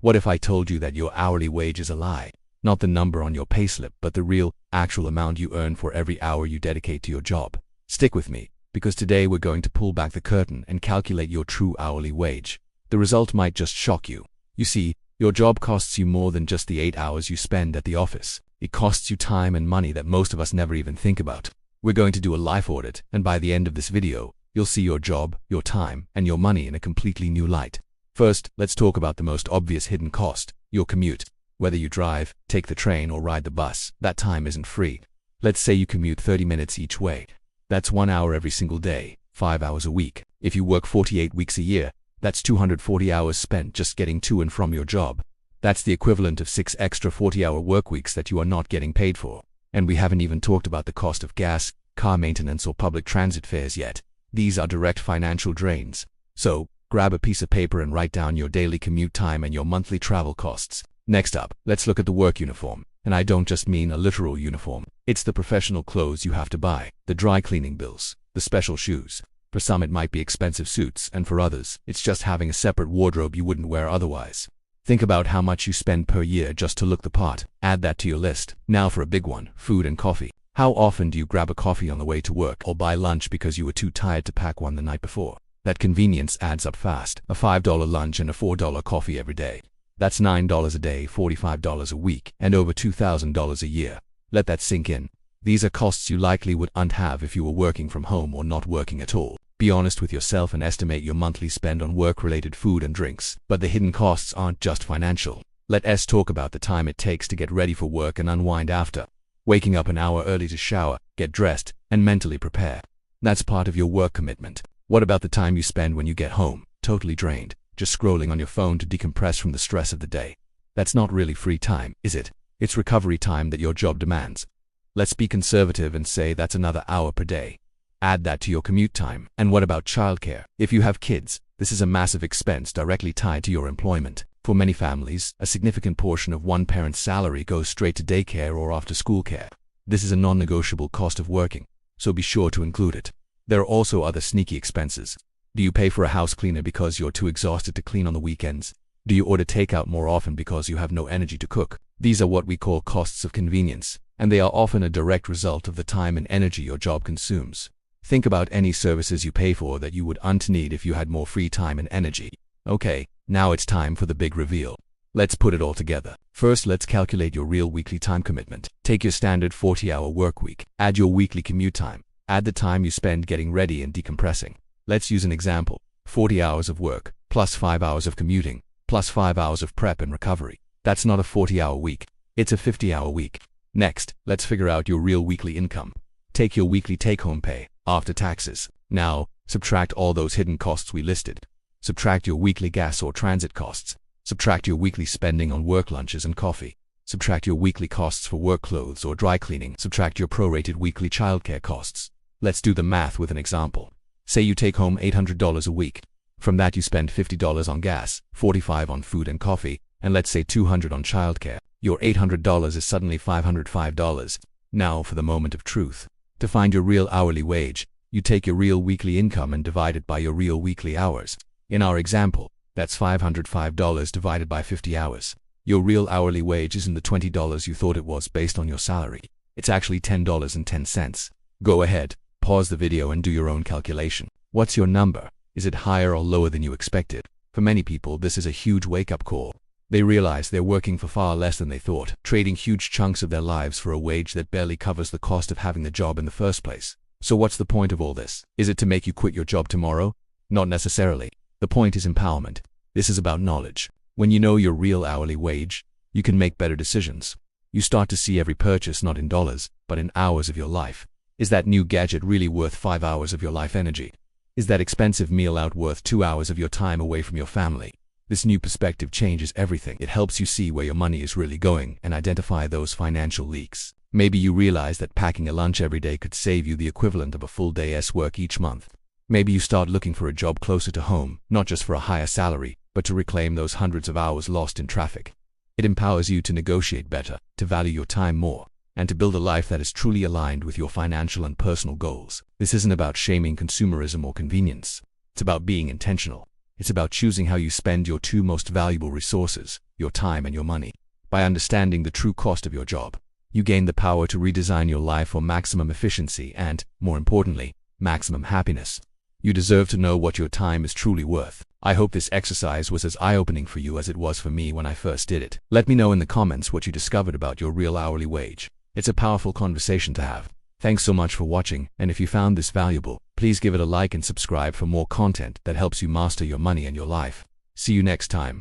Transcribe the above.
What if I told you that your hourly wage is a lie? Not the number on your payslip, but the real, actual amount you earn for every hour you dedicate to your job. Stick with me, because today we're going to pull back the curtain and calculate your true hourly wage. The result might just shock you. You see, your job costs you more than just the 8 hours you spend at the office. It costs you time and money that most of us never even think about. We're going to do a life audit, and by the end of this video, you'll see your job, your time, and your money in a completely new light. First, let's talk about the most obvious hidden cost, your commute. Whether you drive, take the train, or ride the bus, that time isn't free. Let's say you commute 30 minutes each way. That's 1 hour every single day, 5 hours a week. If you work 48 weeks a year, that's 240 hours spent just getting to and from your job. That's the equivalent of 6 extra 40-hour work weeks that you are not getting paid for. And we haven't even talked about the cost of gas, car maintenance, or public transit fares yet. These are direct financial drains. So, grab a piece of paper and write down your daily commute time and your monthly travel costs. Next up, let's look at the work uniform. And I don't just mean a literal uniform. It's the professional clothes you have to buy, the dry cleaning bills, the special shoes. For some it might be expensive suits, and for others, it's just having a separate wardrobe you wouldn't wear otherwise. Think about how much you spend per year just to look the part. Add that to your list. Now for a big one, food and coffee. How often do you grab a coffee on the way to work or buy lunch because you were too tired to pack one the night before? That convenience adds up fast. A $5 lunch and a $4 coffee every day. That's $9 a day, $45 a week, and over $2,000 a year. Let that sink in. These are costs you likely wouldn't have if you were working from home or not working at all. Be honest with yourself and estimate your monthly spend on work-related food and drinks. But the hidden costs aren't just financial. Let's talk about the time it takes to get ready for work and unwind after. Waking up an hour early to shower, get dressed, and mentally prepare. That's part of your work commitment. What about the time you spend when you get home, totally drained, just scrolling on your phone to decompress from the stress of the day? That's not really free time, is it? It's recovery time that your job demands. Let's be conservative and say that's another hour per day. Add that to your commute time. And what about childcare? If you have kids, this is a massive expense directly tied to your employment. For many families, a significant portion of one parent's salary goes straight to daycare or after-school care. This is a non-negotiable cost of working, so be sure to include it. There are also other sneaky expenses. Do you pay for a house cleaner because you're too exhausted to clean on the weekends? Do you order takeout more often because you have no energy to cook? These are what we call costs of convenience, and they are often a direct result of the time and energy your job consumes. Think about any services you pay for that you wouldn't need if you had more free time and energy. Okay, now it's time for the big reveal. Let's put it all together. First, let's calculate your real weekly time commitment. Take your standard 40-hour work week. Add your weekly commute time. Add the time you spend getting ready and decompressing. Let's use an example. 40 hours of work, plus 5 hours of commuting, plus 5 hours of prep and recovery. That's not a 40-hour week. It's a 50-hour week. Next, let's figure out your real weekly income. Take your weekly take-home pay, after taxes. Now, subtract all those hidden costs we listed. Subtract your weekly gas or transit costs. Subtract your weekly spending on work lunches and coffee. Subtract your weekly costs for work clothes or dry cleaning. Subtract your prorated weekly childcare costs. Let's do the math with an example. Say you take home $800 a week. From that you spend $50 on gas, $45 on food and coffee, and let's say $200 on childcare. Your $800 is suddenly $505. Now for the moment of truth. To find your real hourly wage, you take your real weekly income and divide it by your real weekly hours. In our example, that's $505 divided by 50 hours. Your real hourly wage isn't the $20 you thought it was based on your salary. It's actually $10.10. Go ahead, pause the video and do your own calculation. What's your number? Is it higher or lower than you expected? For many people, this is a huge wake-up call. They realize they're working for far less than they thought, trading huge chunks of their lives for a wage that barely covers the cost of having the job in the first place. So what's the point of all this? Is it to make you quit your job tomorrow? Not necessarily. The point is empowerment. This is about knowledge. When you know your real hourly wage, you can make better decisions. You start to see every purchase not in dollars, but in hours of your life. Is that new gadget really worth 5 hours of your life energy? Is that expensive meal out worth 2 hours of your time away from your family? This new perspective changes everything. It helps you see where your money is really going and identify those financial leaks. Maybe you realize that packing a lunch every day could save you the equivalent of a full day's work each month. Maybe you start looking for a job closer to home, not just for a higher salary, but to reclaim those hundreds of hours lost in traffic. It empowers you to negotiate better, to value your time more, and to build a life that is truly aligned with your financial and personal goals. This isn't about shaming consumerism or convenience. It's about being intentional. It's about choosing how you spend your two most valuable resources, your time and your money. By understanding the true cost of your job, you gain the power to redesign your life for maximum efficiency and, more importantly, maximum happiness. You deserve to know what your time is truly worth. I hope this exercise was as eye-opening for you as it was for me when I first did it. Let me know in the comments what you discovered about your real hourly wage. It's a powerful conversation to have. Thanks so much for watching, and if you found this valuable, please give it a like and subscribe for more content that helps you master your money and your life. See you next time.